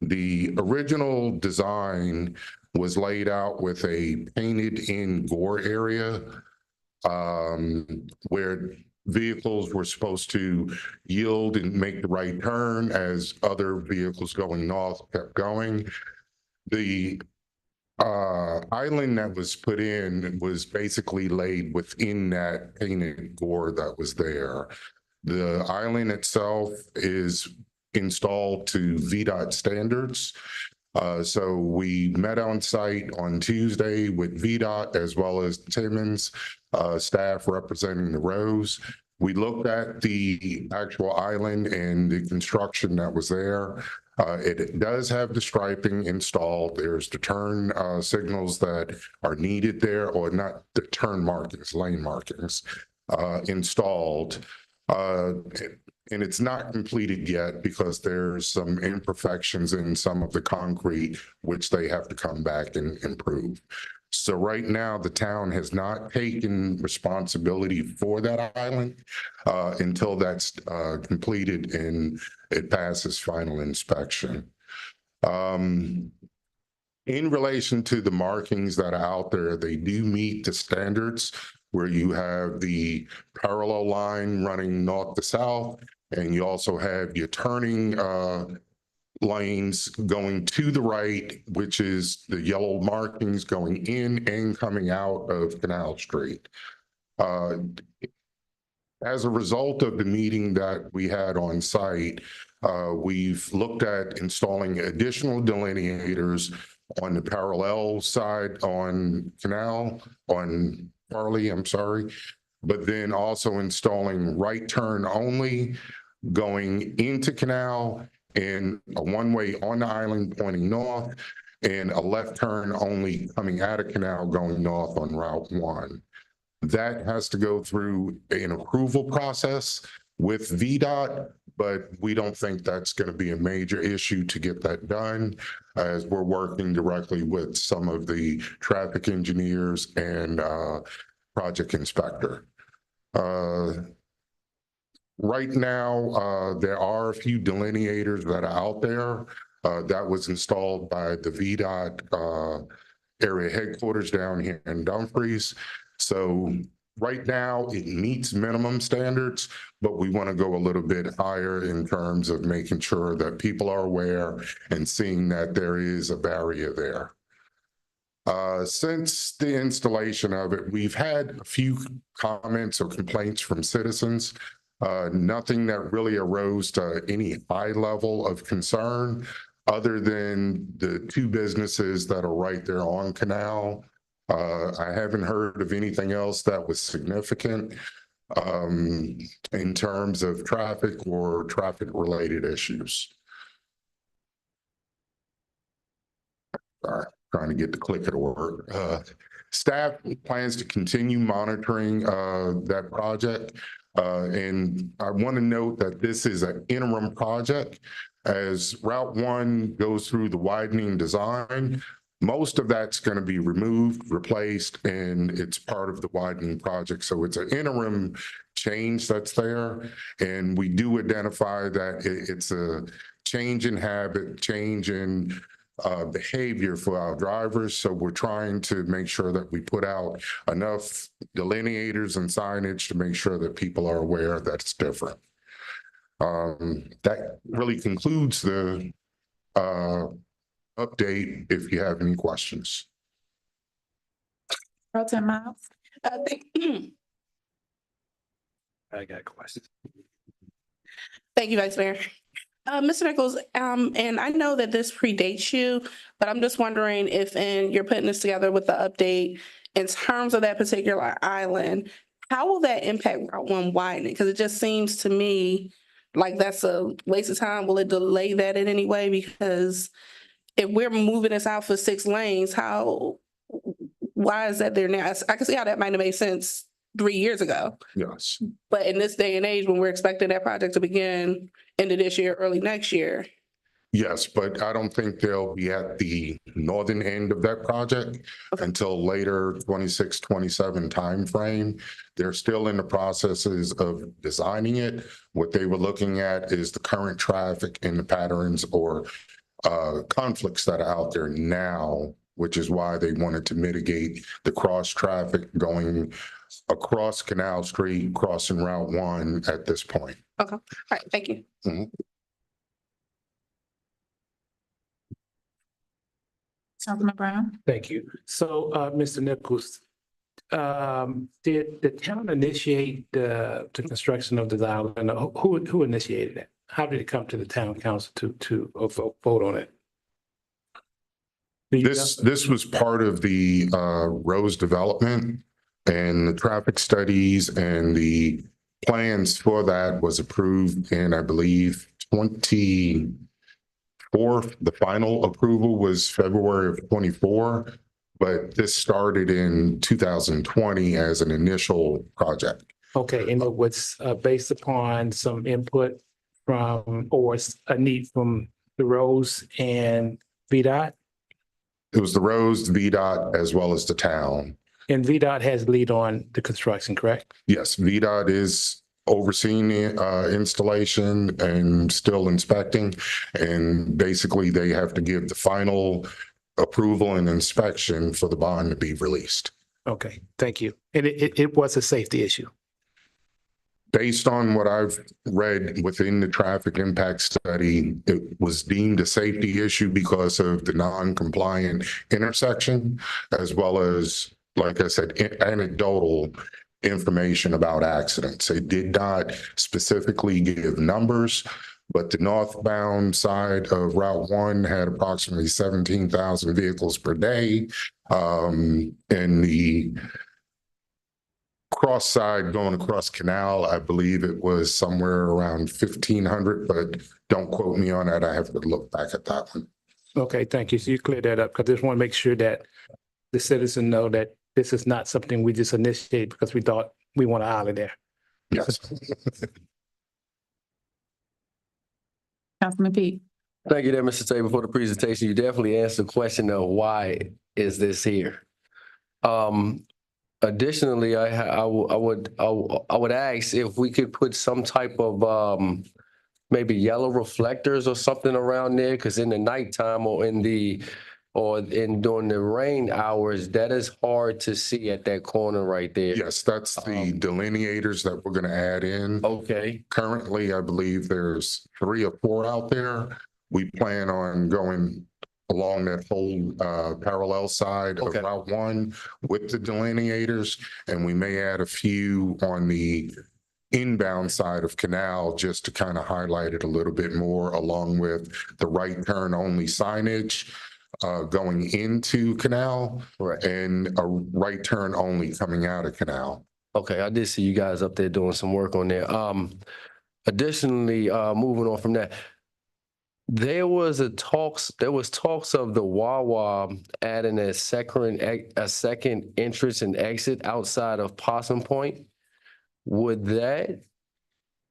The original design was laid out with a painted-in gore area where vehicles were supposed to yield and make the right turn as other vehicles going north kept going. The island that was put in was basically laid within that painted gore that was there. The island itself is installed to VDOT standards. So we met on site on Tuesday with VDOT as well as Timmons staff representing the Rose. We looked at the actual island and the construction that was there. It does have the striping installed. There's the turn signals that are needed there, or not the turn markings, lane markings installed. And it's not completed yet because there's some imperfections in some of the concrete, which they have to come back and improve. So right now, the town has not taken responsibility for that island until that's completed and it passes final inspection. In relation to the markings that are out there, they do meet the standards where you have the parallel line running north to south, and you also have your turning lanes going to the right, which is the yellow markings going in and coming out of Canal Street. As a result of the meeting that we had on site, we've looked at installing additional delineators on the parallel side on Farley, I'm sorry, but then also installing right turn only going into Canal, and a one-way on the island pointing north, and a left turn only coming out of Canal going north on Route 1. That has to go through an approval process with VDOT, but we don't think that's going to be a major issue to get that done, as we're working directly with some of the traffic engineers and project inspector. Right now, there are a few delineators that are out there that was installed by the VDOT area headquarters down here in Dumfries. So right now it meets minimum standards, but we want to go a little bit higher in terms of making sure that people are aware and seeing that there is a barrier there. Since the installation of it, we've had a few comments or complaints from citizens. Nothing that really arose to any high level of concern other than the two businesses that are right there on Canal. I haven't heard of anything else that was significant in terms of traffic or traffic related issues. Sorry, trying to get the clicker to work. Staff plans to continue monitoring that project. And I want to note that this is an interim project. As Route 1 goes through the widening design, most of that's going to be removed, replaced, and it's part of the widening project. So it's an interim change that's there. And we do identify that it's a change in habit, change in behavior for our drivers. So we're trying to make sure that we put out enough delineators and signage to make sure that people are aware that it's different. That really concludes the update if you have any questions. Pro Tem Miles? I got questions. Thank you, Vice Mayor. Mr. Nichols, and I know that this predates you, but I'm just wondering if you're putting this together with the update in terms of that particular island, how will that impact Route 1 widening? Because it just seems to me like that's a waste of time. Will it delay that in any way? Because if we're moving this out for 6 lanes, why is that there now? I can see how that might have made sense 3 years ago. Yes. But in this day and age, when we're expecting that project to begin end of this year, early next year. Yes, but I don't think they'll be at the northern end of that project until later 26, 27 timeframe. They're still in the processes of designing it. What they were looking at is the current traffic and the patterns or conflicts that are out there now, which is why they wanted to mitigate the cross traffic going across Canal Street, crossing Route 1 at this point. Okay, all right, thank you. Councilman Brown? Thank you. So, Mr. Nichols, did the town initiate the construction of the island? Who initiated it? How did it come to the town council to vote on it? This was part of the Rose development and the traffic studies and the plans for that was approved in, I believe, 24. The final approval was February of 24, but this started in 2020 as an initial project. Okay, and it was based upon some input from, or a need from the Rose and VDOT? It was the Rose, VDOT, as well as the town. And VDOT has lead on the construction, correct? Yes, VDOT is overseeing the installation and still inspecting. And basically, they have to give the final approval and inspection for the bond to be released. Okay, thank you. And it was a safety issue. Based on what I've read within the traffic impact study, it was deemed a safety issue because of the non-compliant intersection, as well as, like I said, anecdotal information about accidents. It did not specifically give numbers, but the northbound side of Route 1 had approximately 17,000 vehicles per day. And the cross side going across Canal, I believe it was somewhere around 1,500, but don't quote me on that. I have to look back at that one. Okay, thank you. So you cleared that up because I just want to make sure that the citizens know that this is not something we just initiated because we thought we want to island there. Yes. Councilman Pete. Thank you there, Mr. Tabor, for the presentation. You definitely answered the question of why is this here? Additionally, I would ask if we could put some type of maybe yellow reflectors or something around there, because in the nighttime or during the rain hours, that is hard to see at that corner right there. Yes, that's the delineators that we're going to add in. Okay. Currently, I believe there's 3 or 4 out there. We plan on going along that whole parallel side of Route 1 with the delineators, and we may add a few on the inbound side of Canal just to kind of highlight it a little bit more, along with the right turn only signage going into Canal, right, and a right turn only coming out of Canal. Okay, I did see you guys up there doing some work on there. Additionally, moving on from that, there was talks of the Wawa adding a second entrance and exit outside of Possum Point. Would that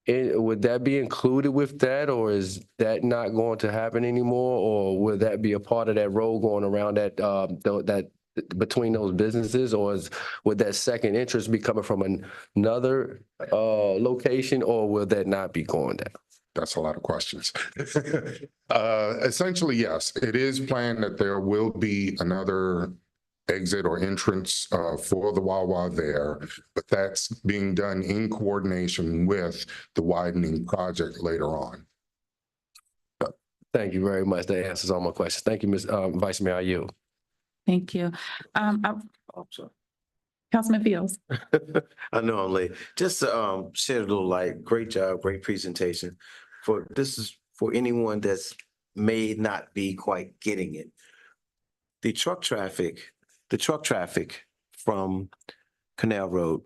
be included with that, or is that not going to happen anymore, or would that be a part of that road going around that between those businesses, or would that second entrance be coming from another location, or will that not be going there? That's a lot of questions. Essentially, yes, it is planned that there will be another exit or entrance for the Wawa there, but that's being done in coordination with the widening project later on. Thank you very much. That answers all my questions. Thank you, Ms. Vice Mayor. I yield. Thank you. Councilman Fields. I know I'm late. Just to shed a little light, great job, great presentation. This is for anyone that's may not be quite getting it. The truck traffic from Canal Road,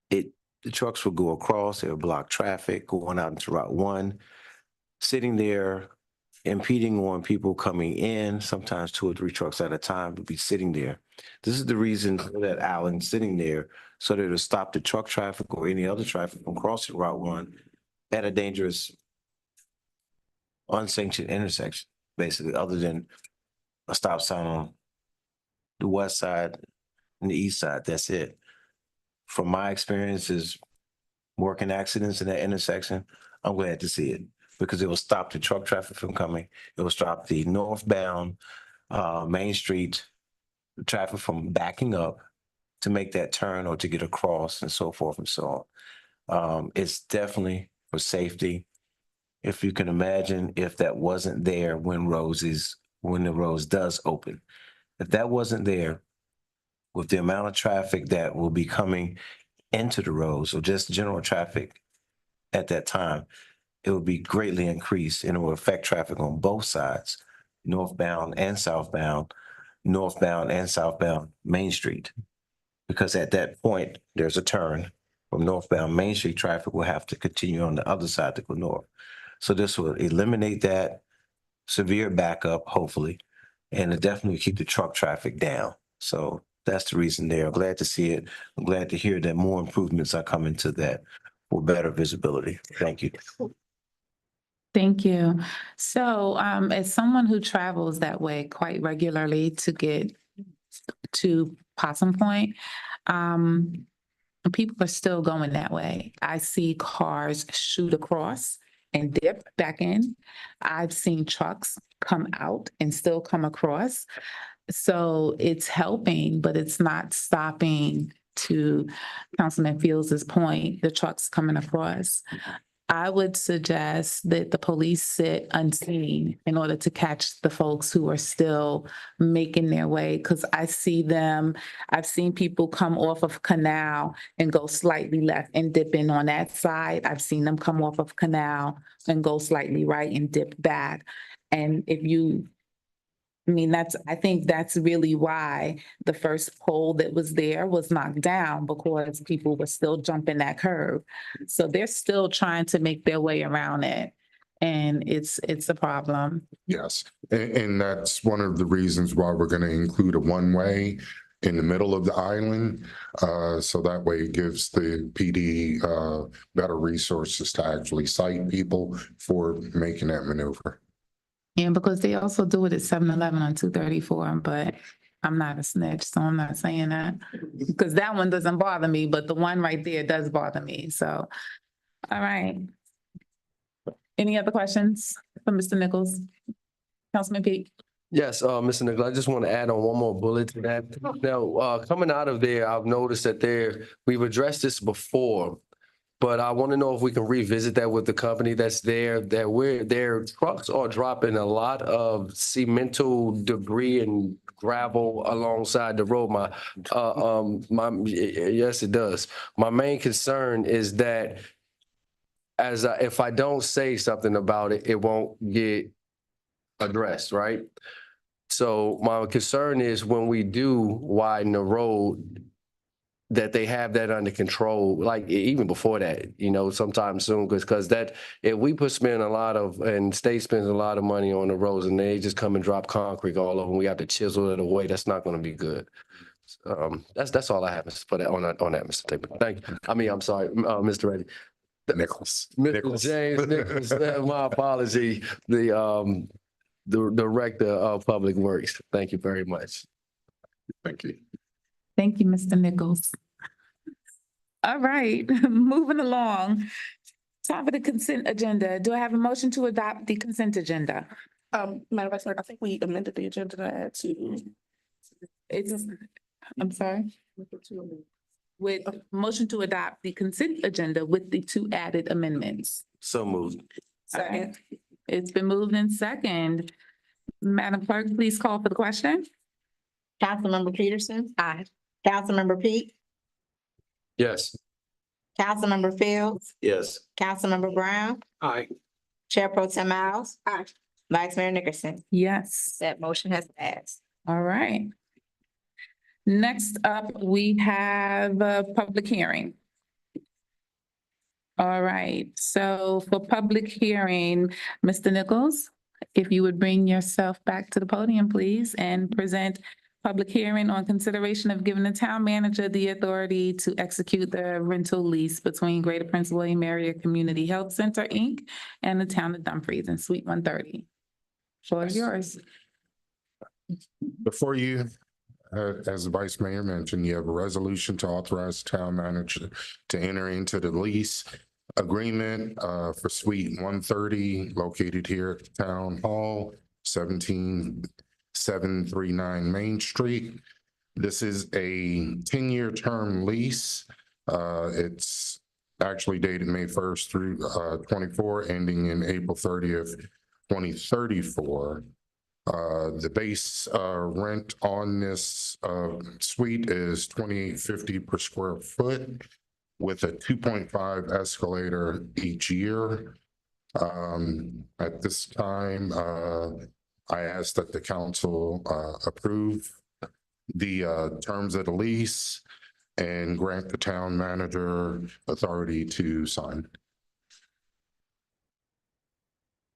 the trucks will go across, it'll block traffic going out into Route 1, sitting there, impeding on people coming in, sometimes 2 or 3 trucks at a time will be sitting there. This is the reason for that island sitting there, so that it'll stop the truck traffic or any other traffic from crossing Route 1 at a dangerous, unsanctioned intersection, basically, other than a stop sign on the west side and the east side. That's it. From my experiences working accidents in that intersection, I'm glad to see it, because it will stop the truck traffic from coming. It will stop the northbound Main Street traffic from backing up to make that turn or to get across and so forth and so on. It's definitely for safety. If you can imagine if that wasn't there when the Rose does open. If that wasn't there, with the amount of traffic that will be coming into the Rose, or just general traffic at that time, it will be greatly increased, and it will affect traffic on both sides, northbound and southbound Main Street. Because at that point, there's a turn from northbound Main Street traffic will have to continue on the other side to go north. So this will eliminate that severe backup, hopefully, and it definitely keep the truck traffic down. So that's the reason there. I'm glad to see it. I'm glad to hear that more improvements are coming to that for better visibility. Thank you. Thank you. So, as someone who travels that way quite regularly to get to Possum Point, people are still going that way. I see cars shoot across and dip back in. I've seen trucks come out and still come across. So it's helping, but it's not stopping, to Councilman Fields' point, the trucks coming across. I would suggest that the police sit unseen in order to catch the folks who are still making their way, because I see them, I've seen people come off of Canal and go slightly left and dip in on that side. I've seen them come off of Canal and go slightly right and dip back. And I think that's really why the first pole that was there was knocked down, because people were still jumping that curve. So they're still trying to make their way around it. And it's a problem. Yes, and that's one of the reasons why we're going to include a one-way in the middle of the island. So that way it gives the PD better resources to actually cite people for making that maneuver. And because they also do it at 7-Eleven on 234, but I'm not a snitch, so I'm not saying that. Because that one doesn't bother me, but the one right there does bother me, so. All right. Any other questions for Mr. Nichols? Councilman Peak? Yes, Mr. Nichols, I just want to add on one more bullet to that. Now, coming out of there, I've noticed that we've addressed this before, but I want to know if we can revisit that with the company that's there, that their trucks are dropping a lot of cemental debris and gravel alongside the road. Yes, it does. My main concern is that if I don't say something about it, it won't get addressed, right? So my concern is when we do widen the road, that they have that under control, like even before that, sometime soon, because if we spend a lot of, and state spends a lot of money on the roads and they just come and drop concrete all over, and we have to chisel it away, that's not going to be good. That's all I have for that on that, Mr. Taylor. Thank you. I'm sorry, Mr. Reddy. Nichols. Mr. James Nichols, my apology, the Director of Public Works. Thank you very much. Thank you. Thank you, Mr. Nichols. All right, moving along. Time for the consent agenda. Do I have a motion to adopt the consent agenda? Madam Vice Mayor, I think we amended the agenda to add to. I'm sorry? With motion to adopt the consent agenda with the 2 added amendments. So moved. Second. It's been moved in second. Madam Clerk, please call for the question. Councilmember Peterson. Aye. Councilmember Peak. Yes. Councilmember Fields. Yes. Councilmember Brown. Aye. Chair Pro Tem Miles. Aye. Vice Mayor Nickerson. Yes. That motion has passed. All right. Next up, we have a public hearing. All right, so for public hearing, Mr. Nichols, if you would bring yourself back to the podium, please, and present public hearing on consideration of giving the town manager the authority to execute the rental lease between Greater Prince William Area Community Health Center, Inc. and the town of Dumfries in Suite 130. Floor is yours. Before you, as the Vice Mayor mentioned, you have a resolution to authorize the town manager to enter into the lease agreement for Suite 130 located here at the Town Hall, 17739 Main Street. This is a 10-year term lease. It's actually dated May 1st through 24, ending in April 30th, 2034. The base rent on this suite is $28.50 per square foot with a 2.5 escalator each year. At this time, I ask that the council approve the terms of the lease. and grant the town manager authority to sign.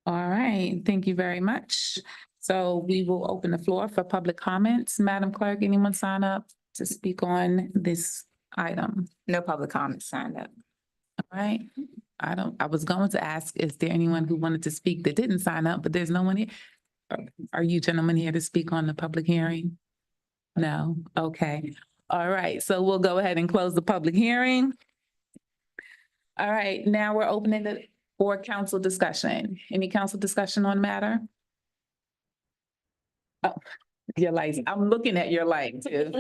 All right, thank you very much. So we will open the floor for public comments. Madam Clerk, anyone sign up to speak on this item? No public comments signed up. All right, I was going to ask, is there anyone who wanted to speak that didn't sign up, but there's no one here? Are you gentlemen here to speak on the public hearing? No, okay. All right, so we'll go ahead and close the public hearing. All right, now we're opening it for council discussion. Any council discussion on matter? Oh, your lights, I'm looking at your light too.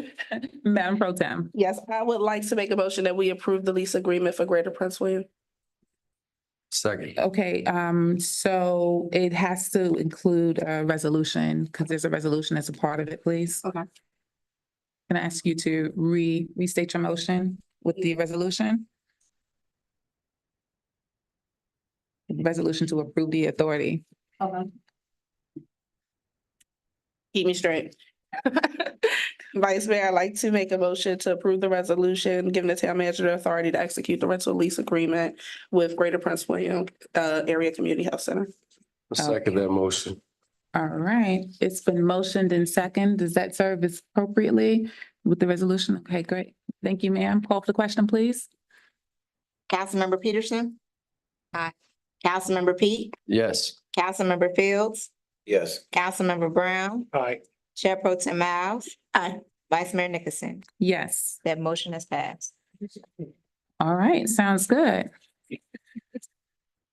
Madam Pro Tem. Yes, I would like to make a motion that we approve the lease agreement for Greater Prince William. Second. Okay, so it has to include a resolution, because there's a resolution as a part of it, please. Okay. Can I ask you to restate your motion with the resolution? Resolution to approve the authority. Okay. Keep me straight. Vice Mayor, I'd like to make a motion to approve the resolution, giving the town manager the authority to execute the rental lease agreement with Greater Prince William Area Community Health Center. Second that motion. All right, it's been motioned and second. Does that serve as appropriately with the resolution? Okay, great. Thank you, ma'am. Call for the question, please. Councilmember Peterson? Aye. Councilmember Pete? Yes. Councilmember Fields? Yes. Councilmember Brown? Aye. Chair Pro Tem Miles? Aye. Vice Mayor Nicholson? Yes. That motion has passed. All right, sounds good.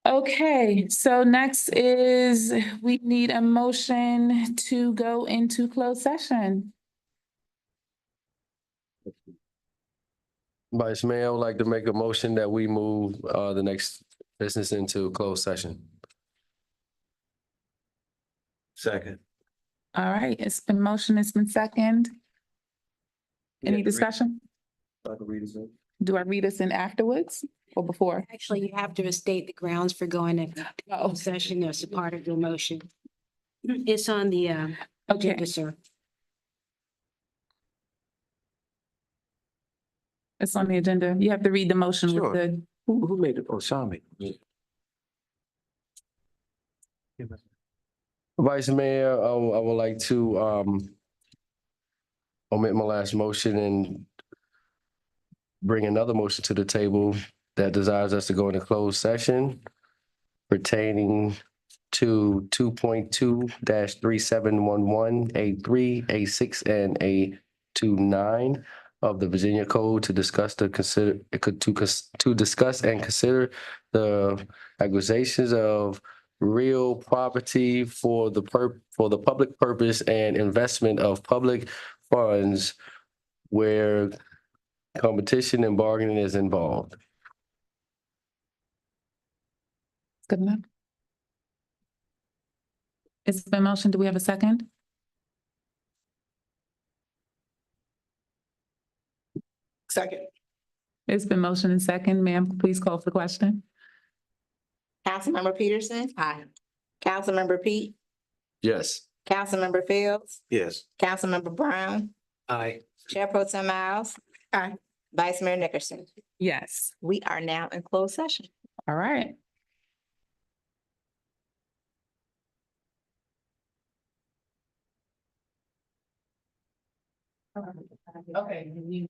Okay, so next is we need a motion to go into closed session. Vice Mayor, I would like to make a motion that we move the next business into closed session. Second. All right, it's been motion, it's been second. Any discussion? Do I read this in afterwards or before? Actually, you have to state the grounds for going into Oh, closed session as a part of your motion. It's on the okay. agenda, sir. It's on the agenda. You have to read the motion with Sure. the, Who made it? Oh, Shami. Vice Mayor, I would like to omit my last motion and bring another motion to the table that desires us to go into closed session pertaining to 2.2-3711, A3, A6, and A29 of the Virginia Code to discuss and consider the acquisitions of real property for the public purpose and investment of public funds where competition and bargaining is involved. good enough. It's been motion. Do we have a second? Second. It's been motion and second. Ma'am, please call for the question. Councilmember Peterson? Aye. Councilmember Pete? Yes. Councilmember Fields? Yes. Councilmember Brown? Aye. Chair Pro Tem Miles? Aye. Vice Mayor Nicholson? Yes. We are now in closed session. All right. Okay.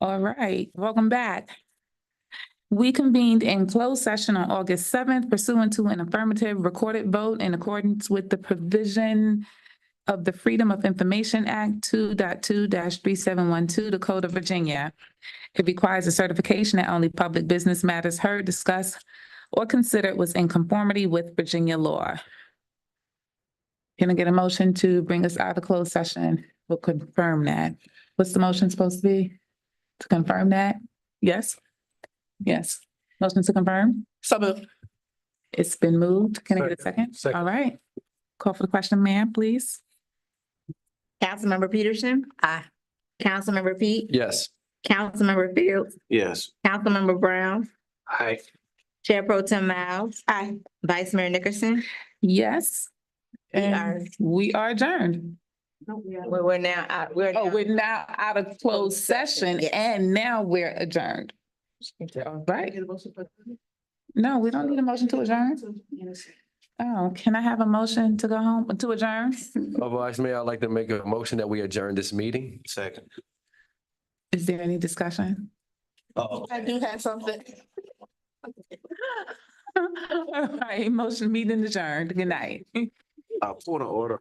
All right, welcome back. We convened in closed session on August seventh pursuant to an affirmative recorded vote in accordance with the provision of the Freedom of Information Act 2.2-3712, the Code of Virginia. It requires a certification that only public business matters heard, discussed, or considered was in conformity with Virginia law. Can I get a motion to bring us out of closed session? We'll confirm that. What's the motion supposed to be? To confirm that? Yes? Yes. Motion to confirm? So moved. It's been moved. Can I get a second? Second. All right. Call for the question, ma'am, please. Councilmember Peterson. Aye. Councilmember Pete. Yes. Councilmember Fields. Yes. Councilmember Brown. Aye. Chair Pro Tem Miles. Aye. Vice Mayor Nickerson. Yes. We are- And we are adjourned. We're now out. Oh, we're now out of closed session and now we're adjourned. All right. No, we don't need a motion to adjourn. Oh, can I have a motion to go home, to adjourn? Vice Mayor, I'd like to make a motion that we adjourn this meeting. Second. Is there any discussion? Oh. I do have something. All right, motion meeting adjourned. Good night. Point of order.